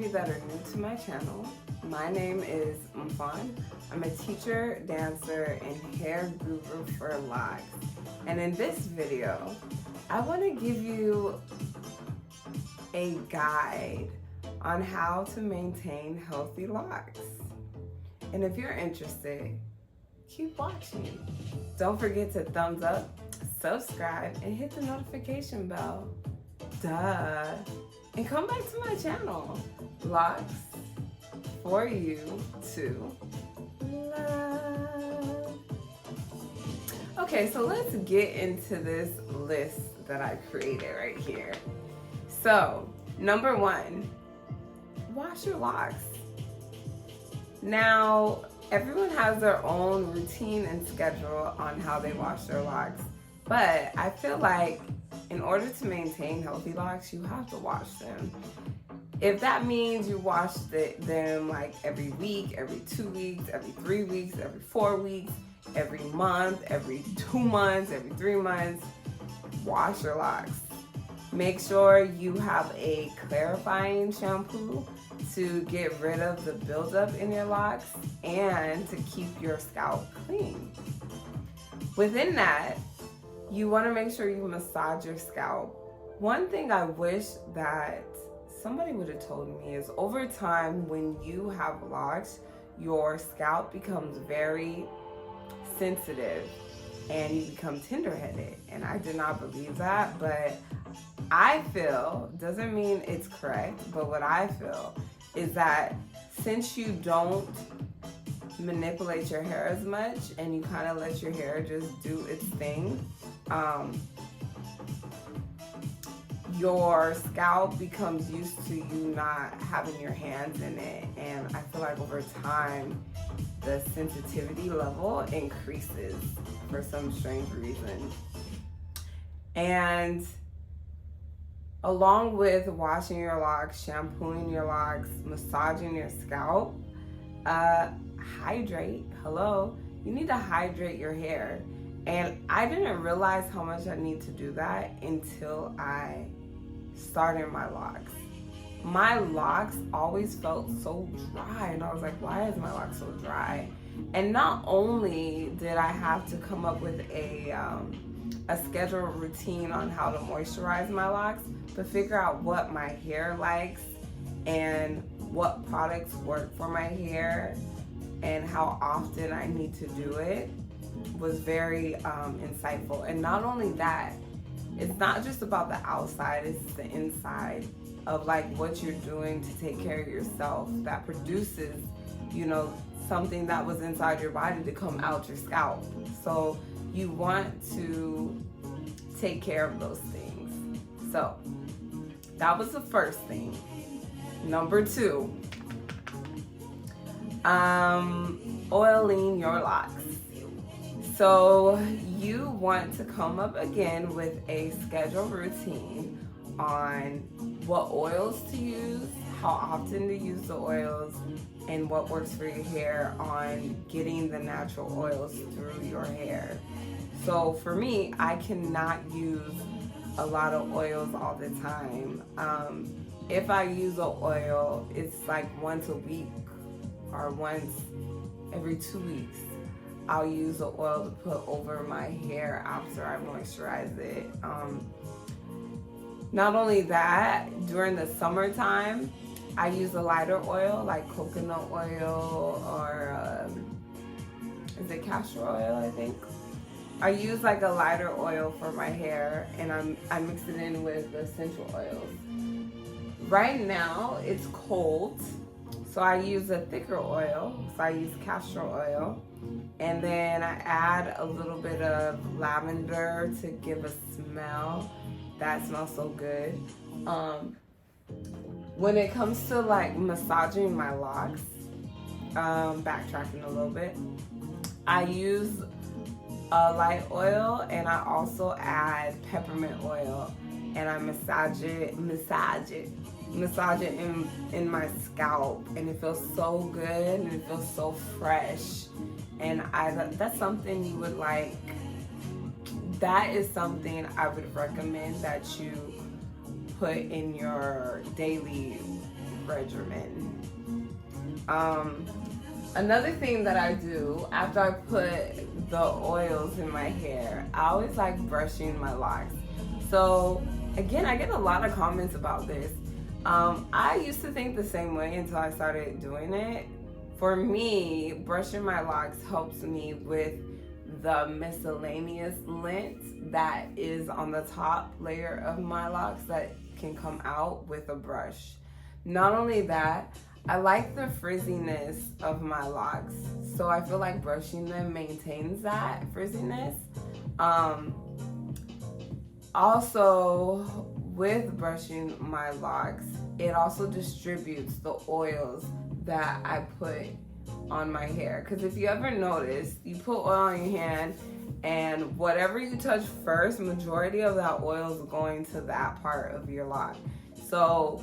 you that are new to my channel. My name is Mfon. I'm a teacher, dancer, and hair guru for Locs. And in this video, I want to give you a guide on how to maintain healthy locks. And if you're interested, keep watching. Don't forget to thumbs up, subscribe, and hit the notification bell. Duh. And come back to my channel, Locs, for you to love. Okay, so let's get into this list that I created right here. So, number 1, wash your locks. Now, everyone has their own routine and schedule on how they wash their locks, but I feel like in order to maintain healthy locks, you have to wash them. If that means you wash them like every week, every 2 weeks, every 3 weeks, every 4 weeks, every month, every 2 months, every 3 months, wash your locks. Make sure you have a clarifying shampoo to get rid of the buildup in your locks and to keep your scalp clean. Within that, you want to make sure you massage your scalp. One thing I wish that somebody would have told me is over time, when you have locks, your scalp becomes very sensitive and you become tender-headed. And I did not believe that, but I feel, doesn't mean it's correct, but what I feel is that since you don't manipulate your hair as much and you kind of let your hair just do its thing, your scalp becomes used to you not having your hands in it, and I feel like over time the sensitivity level increases for some strange reason. And along with washing your locks, shampooing your locks, massaging your scalp, hydrate. Hello, you need to hydrate your hair. And I didn't realize how much I need to do that until I started my locks. My locks always felt so dry, and I was like, why is my locks so dry? And not only did I have to come up with a scheduled routine on how to moisturize my locks, but figure out what my hair likes and what products work for my hair and how often I need to do it was very insightful. And not only that, it's not just about the outside, it's the inside of like what you're doing to take care of yourself that produces, you know, something that was inside your body to come out your scalp. So you want to take care of those things. So that was the first thing. Number 2, oiling your locks. So you want to come up again with a scheduled routine on what oils to use, how often to use the oils, and what works for your hair on getting the natural oils through your hair. So for me, I cannot use a lot of oils all the time. If I use an oil, it's like once a week or once every 2 weeks. I'll use the oil to put over my hair after I moisturize it. Not only that, during the summertime, I use a lighter oil like coconut oil or is it castor oil, I think. I use like a lighter oil for my hair, and I mix it in with essential oils. Right now it's cold, so I use a thicker oil. So I use castor oil, and then I add a little bit of lavender to give a smell. That smells so good. When it comes to like massaging my locks, backtracking a little bit, I use a light oil, and I also add peppermint oil, and I massage it in my scalp, and it feels so good and it feels so fresh. And that's something you would like. That is something I would recommend that you put in your daily regimen. Another thing that I do after I put the oils in my hair, I always like brushing my locks. So again, I get a lot of comments about this. I used to think the same way until I started doing it. For me, brushing my locks helps me with the miscellaneous lint that is on the top layer of my locks that can come out with a brush. Not only that, I like the frizziness of my locks, so I feel like brushing them maintains that frizziness. Also, with brushing my locks, it also distributes the oils that I put on my hair. Because if you ever notice, you put oil on your hand, and whatever you touch first, majority of that oil is going to that part of your lock. So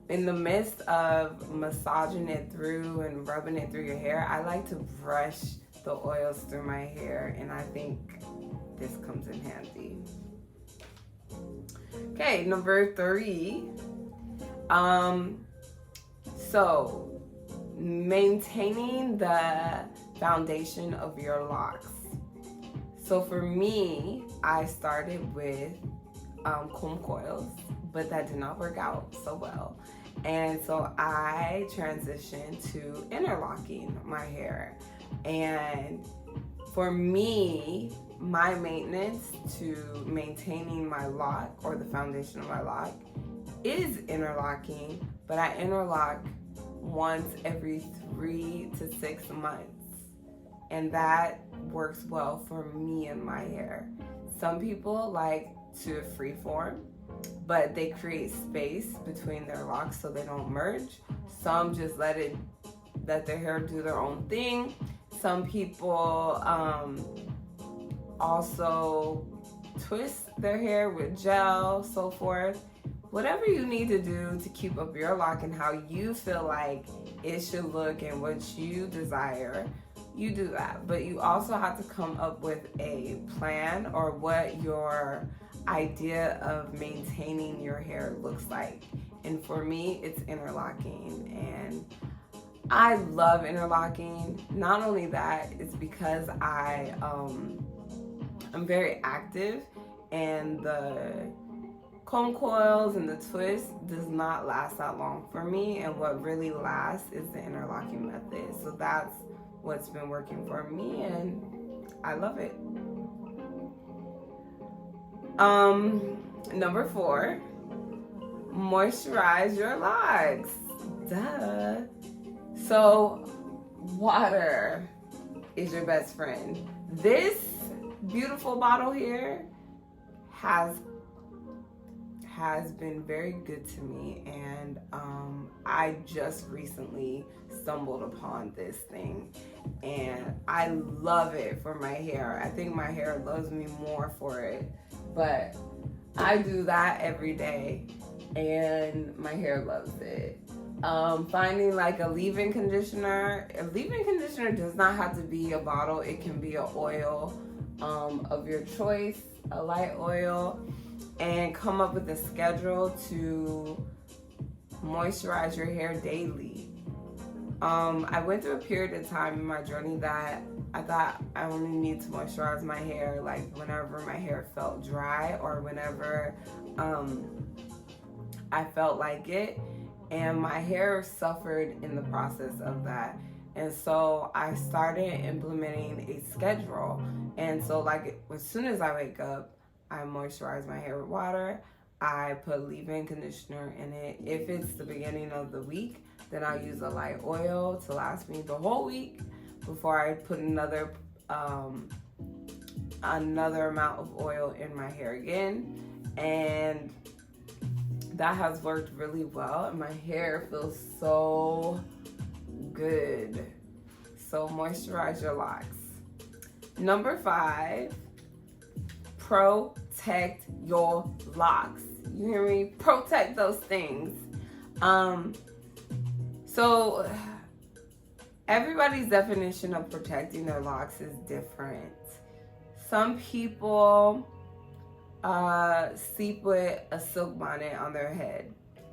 in the midst of massaging it through and rubbing it through your hair, I like to brush the oils through my hair, and I think this comes in handy. Okay, number 3. So maintaining the foundation of your locks. So for me, I started with comb coils, but that did not work out so well. And so I transitioned to interlocking my hair. And for me, my maintenance to maintaining my lock or the foundation of my lock is interlocking, but I interlock once every 3 to 6 months. And that works well for me and my hair. Some people like to freeform, but they create space between their locks so they don't merge. Some just let their hair do their own thing. Some people also twist their hair with gel, so forth. Whatever you need to do to keep up your lock and how you feel like it should look and what you desire, you do that. But you also have to come up with a plan or what your idea of maintaining your hair looks like. And for me, it's interlocking, and I love interlocking. Not only that, it's because I'm very active, and the comb coils and the twist does not last that long for me, and what really lasts is the interlocking method. So that's what's been working for me, and I love it. Number 4, moisturize your locks. Duh. So water is your best friend. This beautiful bottle here has been very good to me, and I just recently stumbled upon this thing, and I love it for my hair. I think my hair loves me more for it, but I do that every day, and my hair loves it. Finding like a leave-in conditioner. A leave-in conditioner does not have to be a bottle. It can be an oil of your choice, a light oil, and come up with a schedule to moisturize your hair daily. I went through a period of time in my journey that I thought I only need to moisturize my hair like whenever my hair felt dry or whenever I felt like it, and my hair suffered in the process of that. And so I started implementing a schedule, and so like as soon as I wake up, I moisturize my hair with water. I put leave-in conditioner in it. If it's the beginning of the week, then I use a light oil to last me the whole week before I put another amount of oil in my hair again. And that has worked really well, and my hair feels so good. So moisturize your locks. Number 5, protect your locks. You hear me? Protect those things. So everybody's definition of protecting their locks is different. Some people sleep with a silk bonnet on their head.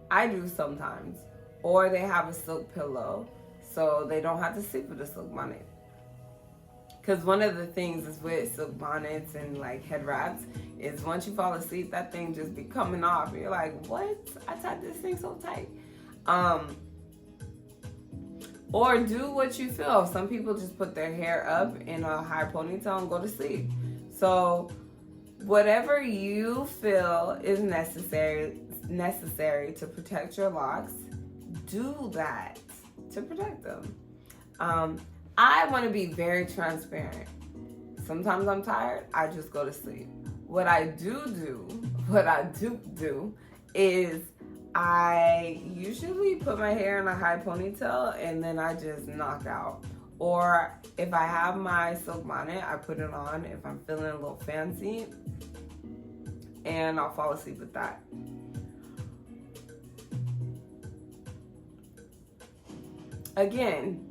I do sometimes. or they have a silk pillow so they don't have to sleep with a silk bonnet. Because one of the things is with silk bonnets and like head wraps is once you fall asleep, that thing just be coming off. And you're like, what? I tied this thing so tight. Or do what you feel. Some people just put their hair up in a high ponytail and go to sleep. So whatever you feel is necessary to protect your locks, do that to protect them. I want to be very transparent. Sometimes I'm tired, I just go to sleep. What I do is I usually put my hair in a high ponytail and then I just knock out. Or if I have my silk bonnet, I put it on if I'm feeling a little fancy, and I'll fall asleep with that. Again,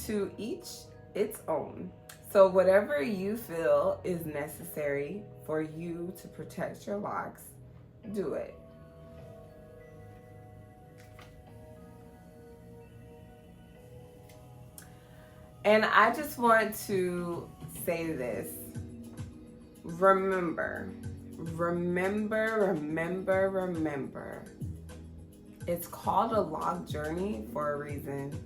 to each its own. So whatever you feel is necessary for you to protect your locks, do it. And I just want to say this. Remember. It's called a lock journey for a reason.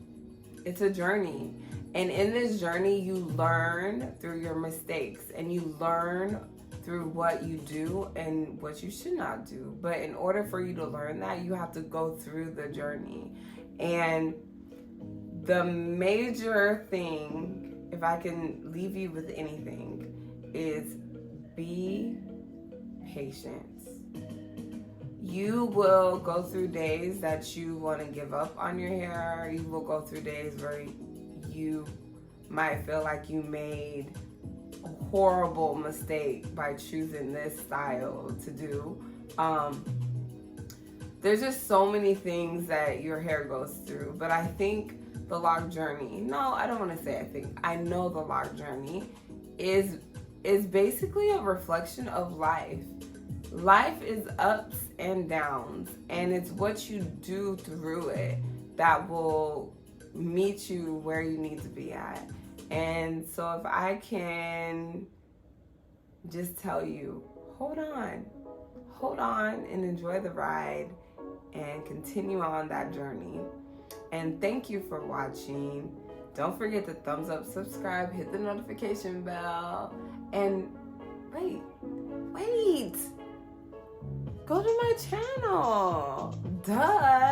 It's a journey. And in this journey, you learn through your mistakes and you learn through what you do and what you should not do. But in order for you to learn that, you have to go through the journey. And the major thing, if I can leave you with anything, is be patient. You will go through days that you want to give up on your hair. You will go through days where you might feel like you made a horrible mistake by choosing this style to do. There's just so many things that your hair goes through, but I think the lock journey, no, I don't want to say I think, I know the lock journey is basically a reflection of life. Life is ups and downs, and it's what you do through it that will meet you where you need to be at. And so if I can just tell you, hold on and enjoy the ride and continue on that journey. And thank you for watching. Don't forget to thumbs up, subscribe, hit the notification bell, and wait. Go to my channel. Duh.